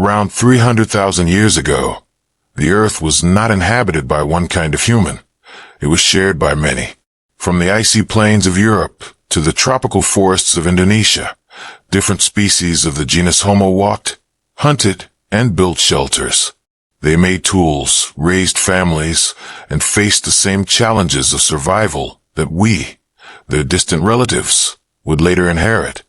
Around 300,000 years ago, the Earth was not inhabited by one kind of human. It was shared by many. From the icy plains of Europe to the tropical forests of Indonesia, different species of the genus Homo walked, hunted, and built shelters. They made tools, raised families, and faced the same challenges of survival that we, their distant relatives, would later inherit.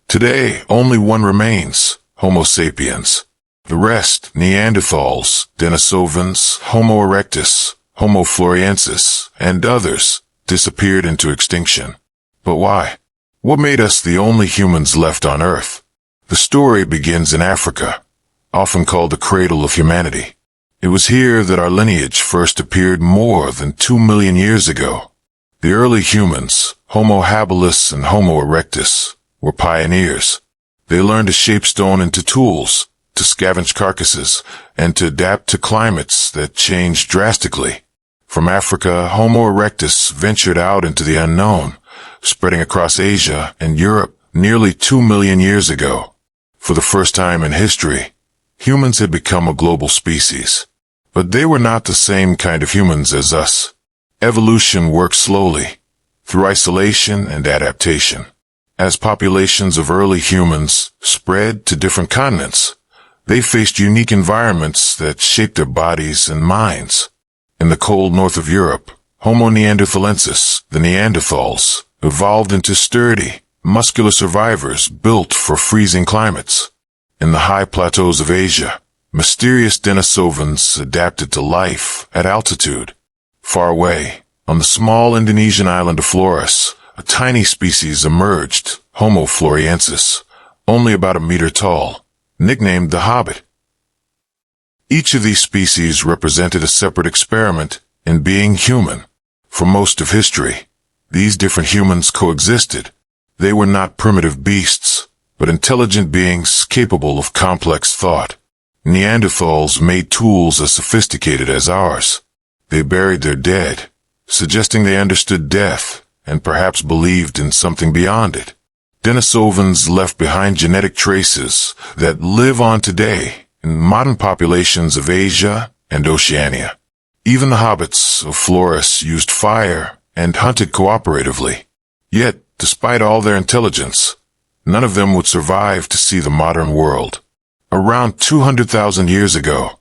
Today, only one remains, Homo sapiens. The rest, Neanderthals, Denisovans, Homo erectus, Homo floresiensis, and others, disappeared into extinction. But why? What made us the only humans left on Earth? The story begins in Africa, often called the cradle of humanity. It was here that our lineage first appeared more than 2 million years ago. The early humans, Homo habilis and Homo erectus, were pioneers. They learned to shape stone into tools, to scavenge carcasses, and to adapt to climates that changed drastically. From Africa, Homo erectus ventured out into the unknown, spreading across Asia and Europe nearly 2 million years ago. For the first time in history, humans had become a global species. But they were not the same kind of humans as us. Evolution works slowly, through isolation and adaptation. As populations of early humans spread to different continents, they faced unique environments that shaped their bodies and minds. In the cold north of Europe, Homo neanderthalensis, the Neanderthals, evolved into sturdy, muscular survivors built for freezing climates. In the high plateaus of Asia, mysterious Denisovans adapted to life at altitude. Far away, on the small Indonesian island of Flores, a tiny species emerged, Homo floresiensis, only about a meter tall, nicknamed the Hobbit. Each of these species represented a separate experiment in being human. For most of history, these different humans coexisted. They were not primitive beasts, but intelligent beings capable of complex thought. Neanderthals made tools as sophisticated as ours. They buried their dead, suggesting they understood death and perhaps believed in something beyond it. Denisovans left behind genetic traces that live on today in modern populations of Asia and Oceania. Even the Hobbits of Flores used fire and hunted cooperatively. Yet, despite all their intelligence, none of them would survive to see the modern world. Around 200,000 years ago,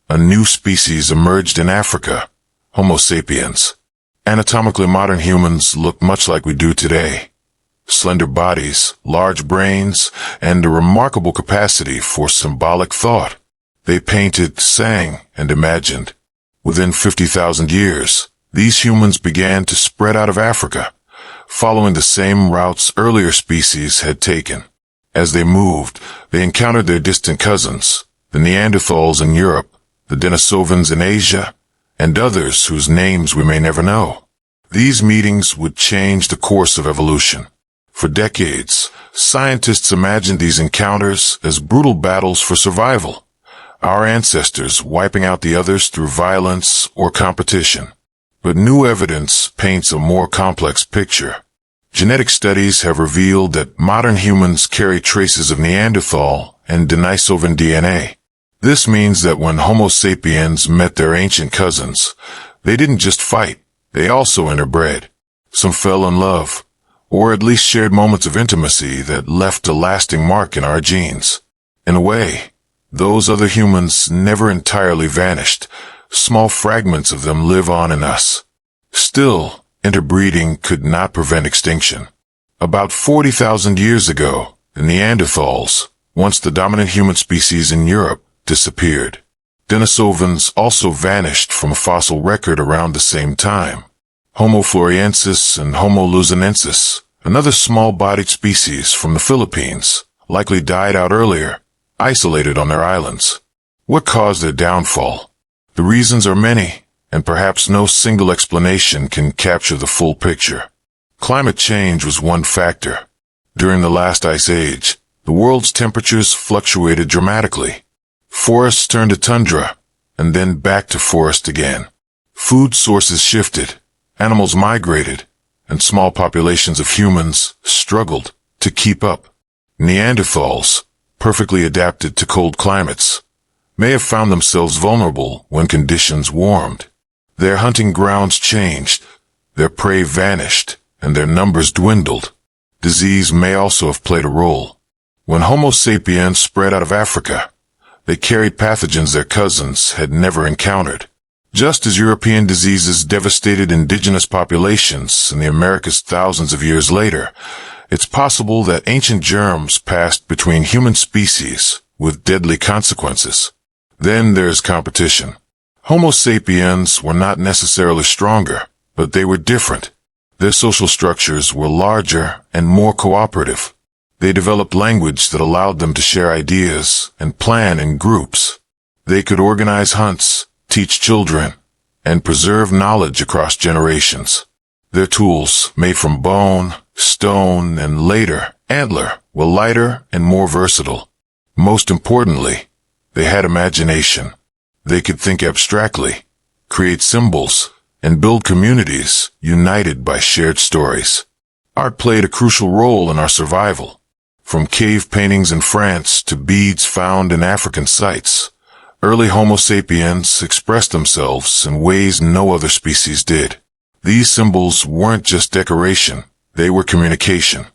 a new species emerged in Africa, Homo sapiens. Anatomically modern humans look much like we do today. Slender bodies, large brains, and a remarkable capacity for symbolic thought. They painted, sang, and imagined. Within 50,000 years, these humans began to spread out of Africa, following the same routes earlier species had taken. As they moved, they encountered their distant cousins, the Neanderthals in Europe, the Denisovans in Asia, and others whose names we may never know. These meetings would change the course of evolution. For decades, scientists imagined these encounters as brutal battles for survival, our ancestors wiping out the others through violence or competition. But new evidence paints a more complex picture. Genetic studies have revealed that modern humans carry traces of Neanderthal and Denisovan DNA. This means that when Homo sapiens met their ancient cousins, they didn't just fight, they also interbred. Some fell in love, or at least shared moments of intimacy that left a lasting mark in our genes. In a way, those other humans never entirely vanished. Small fragments of them live on in us. Still, interbreeding could not prevent extinction. About 40,000 years ago, the Neanderthals, once the dominant human species in Europe, disappeared. Denisovans also vanished from a fossil record around the same time. Homo floresiensis and Homo luzonensis, another small-bodied species from the Philippines, likely died out earlier, isolated on their islands. What caused their downfall? The reasons are many, and perhaps no single explanation can capture the full picture. Climate change was one factor. During the last ice age, the world's temperatures fluctuated dramatically. Forests turned to tundra, and then back to forest again. Food sources shifted, animals migrated, and small populations of humans struggled to keep up. Neanderthals, perfectly adapted to cold climates, may have found themselves vulnerable when conditions warmed. Their hunting grounds changed, their prey vanished, and their numbers dwindled. Disease may also have played a role. When Homo sapiens spread out of Africa, they carried pathogens their cousins had never encountered. Just as European diseases devastated indigenous populations in the Americas thousands of years later, it's possible that ancient germs passed between human species with deadly consequences. Then there's competition. Homo sapiens were not necessarily stronger, but they were different. Their social structures were larger and more cooperative. They developed language that allowed them to share ideas and plan in groups. They could organize hunts, teach children, and preserve knowledge across generations. Their tools, made from bone, stone, and later, antler, were lighter and more versatile. Most importantly, they had imagination. They could think abstractly, create symbols, and build communities united by shared stories. Art played a crucial role in our survival. From cave paintings in France to beads found in African sites, early Homo sapiens expressed themselves in ways no other species did. These symbols weren't just decoration, they were communication.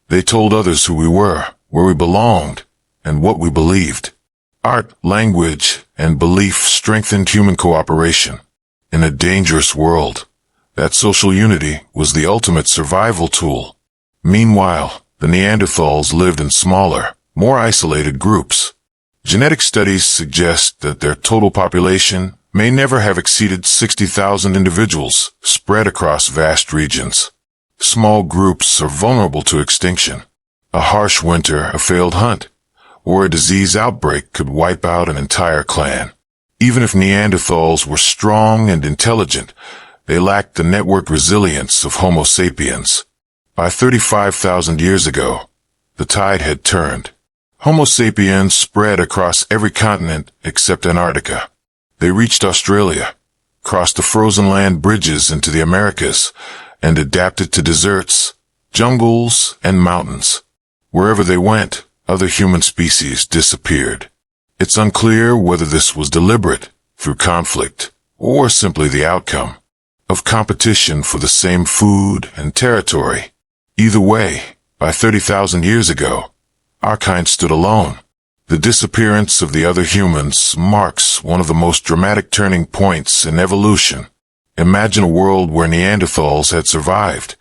They told others who we were, where we belonged, and what we believed. Art, language, and belief strengthened human cooperation. In a dangerous world, that social unity was the ultimate survival tool. Meanwhile, the Neanderthals lived in smaller, more isolated groups. Genetic studies suggest that their total population may never have exceeded 60,000 individuals spread across vast regions. Small groups are vulnerable to extinction. A harsh winter, a failed hunt, or a disease outbreak could wipe out an entire clan. Even if Neanderthals were strong and intelligent, they lacked the network resilience of Homo sapiens. By 35,000 years ago, the tide had turned. Homo sapiens spread across every continent except Antarctica. They reached Australia, crossed the frozen land bridges into the Americas, and adapted to deserts, jungles, and mountains. Wherever they went, other human species disappeared. It's unclear whether this was deliberate, through conflict, or simply the outcome of competition for the same food and territory. Either way, by 30,000 years ago, our kind stood alone. The disappearance of the other humans marks one of the most dramatic turning points in evolution. Imagine a world where Neanderthals had survived,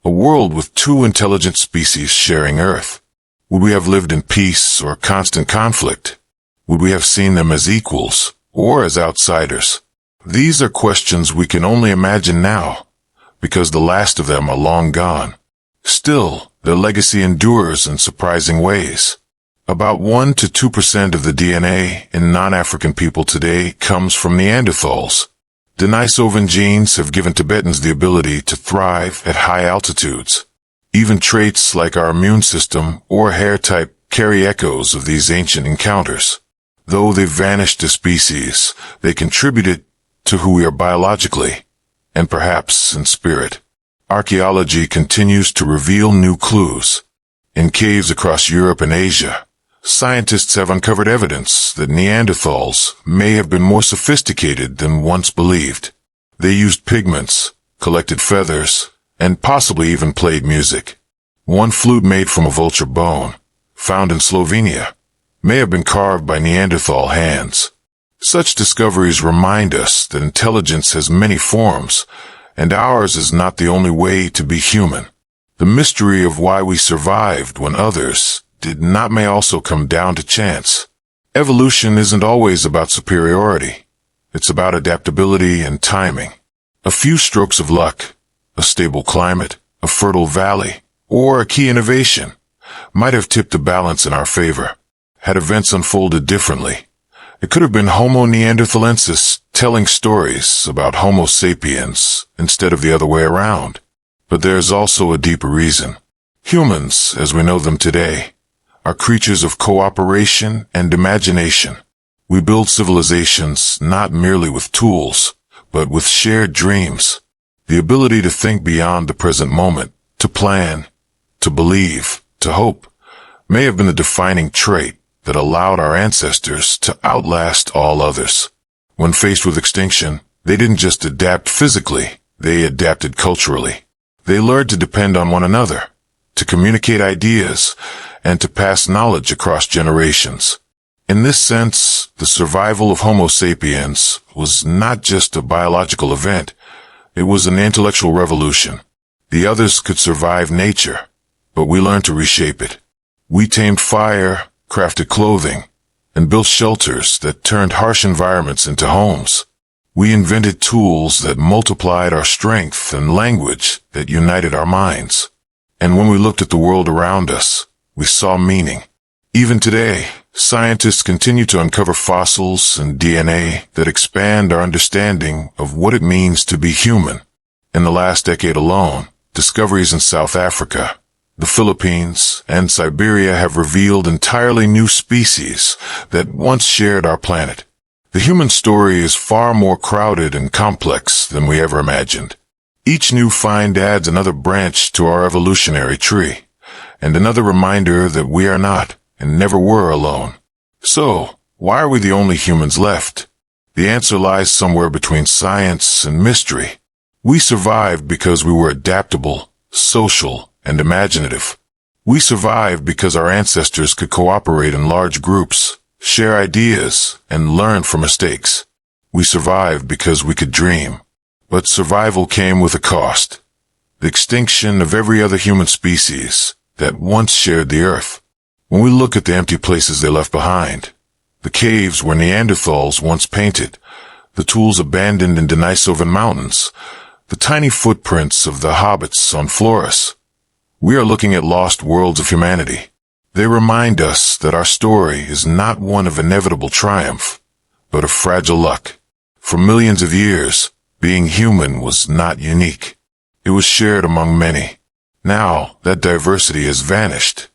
a world with two intelligent species sharing Earth. Would we have lived in peace or constant conflict? Would we have seen them as equals or as outsiders? These are questions we can only imagine now, because the last of them are long gone. Still, their legacy endures in surprising ways. About 1 to 2% of the DNA in non-African people today comes from Neanderthals. Denisovan genes have given Tibetans the ability to thrive at high altitudes. Even traits like our immune system or hair type carry echoes of these ancient encounters. Though they've vanished as species, they contributed to who we are biologically, and perhaps in spirit. Archaeology continues to reveal new clues. In caves across Europe and Asia, scientists have uncovered evidence that Neanderthals may have been more sophisticated than once believed. They used pigments, collected feathers, and possibly even played music. One flute made from a vulture bone, found in Slovenia, may have been carved by Neanderthal hands. Such discoveries remind us that intelligence has many forms, and ours is not the only way to be human. The mystery of why we survived when others did not may also come down to chance. Evolution isn't always about superiority. It's about adaptability and timing. A few strokes of luck, a stable climate, a fertile valley, or a key innovation might have tipped the balance in our favor. Had events unfolded differently, it could have been Homo neanderthalensis telling stories about Homo sapiens instead of the other way around. But there's also a deeper reason. Humans, as we know them today, are creatures of cooperation and imagination. We build civilizations not merely with tools, but with shared dreams. The ability to think beyond the present moment, to plan, to believe, to hope, may have been the defining trait that allowed our ancestors to outlast all others. When faced with extinction, they didn't just adapt physically, they adapted culturally. They learned to depend on one another, to communicate ideas, and to pass knowledge across generations. In this sense, the survival of Homo sapiens was not just a biological event, it was an intellectual revolution. The others could survive nature, but we learned to reshape it. We tamed fire, crafted clothing, and built shelters that turned harsh environments into homes. We invented tools that multiplied our strength and language that united our minds. And when we looked at the world around us, we saw meaning. Even today, scientists continue to uncover fossils and DNA that expand our understanding of what it means to be human. In the last decade alone, discoveries in South Africa, the Philippines, and Siberia have revealed entirely new species that once shared our planet. The human story is far more crowded and complex than we ever imagined. Each new find adds another branch to our evolutionary tree, and another reminder that we are not and never were alone. So, why are we the only humans left? The answer lies somewhere between science and mystery. We survived because we were adaptable, social, and imaginative. We survived because our ancestors could cooperate in large groups, share ideas, and learn from mistakes. We survived because we could dream. But survival came with a cost. The extinction of every other human species that once shared the earth. When we look at the empty places they left behind, the caves where Neanderthals once painted, the tools abandoned in Denisovan mountains, the tiny footprints of the Hobbits on Flores, we are looking at lost worlds of humanity. They remind us that our story is not one of inevitable triumph, but of fragile luck. For millions of years, being human was not unique. It was shared among many. Now, that diversity has vanished.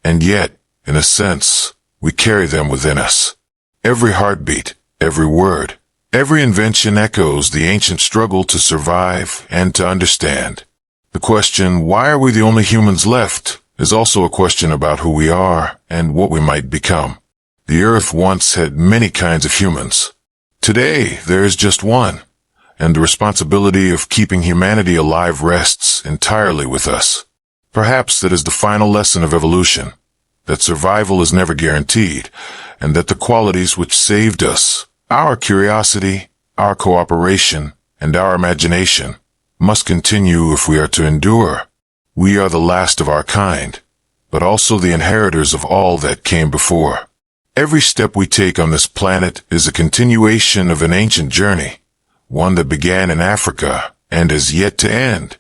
And yet, in a sense, we carry them within us. Every heartbeat, every word, every invention echoes the ancient struggle to survive and to understand. The question, why are we the only humans left, is also a question about who we are and what we might become. The Earth once had many kinds of humans. Today, there is just one, and the responsibility of keeping humanity alive rests entirely with us. Perhaps that is the final lesson of evolution, that survival is never guaranteed, and that the qualities which saved us, our curiosity, our cooperation, and our imagination, must continue if we are to endure. We are the last of our kind, but also the inheritors of all that came before. Every step we take on this planet is a continuation of an ancient journey, one that began in Africa and is yet to end.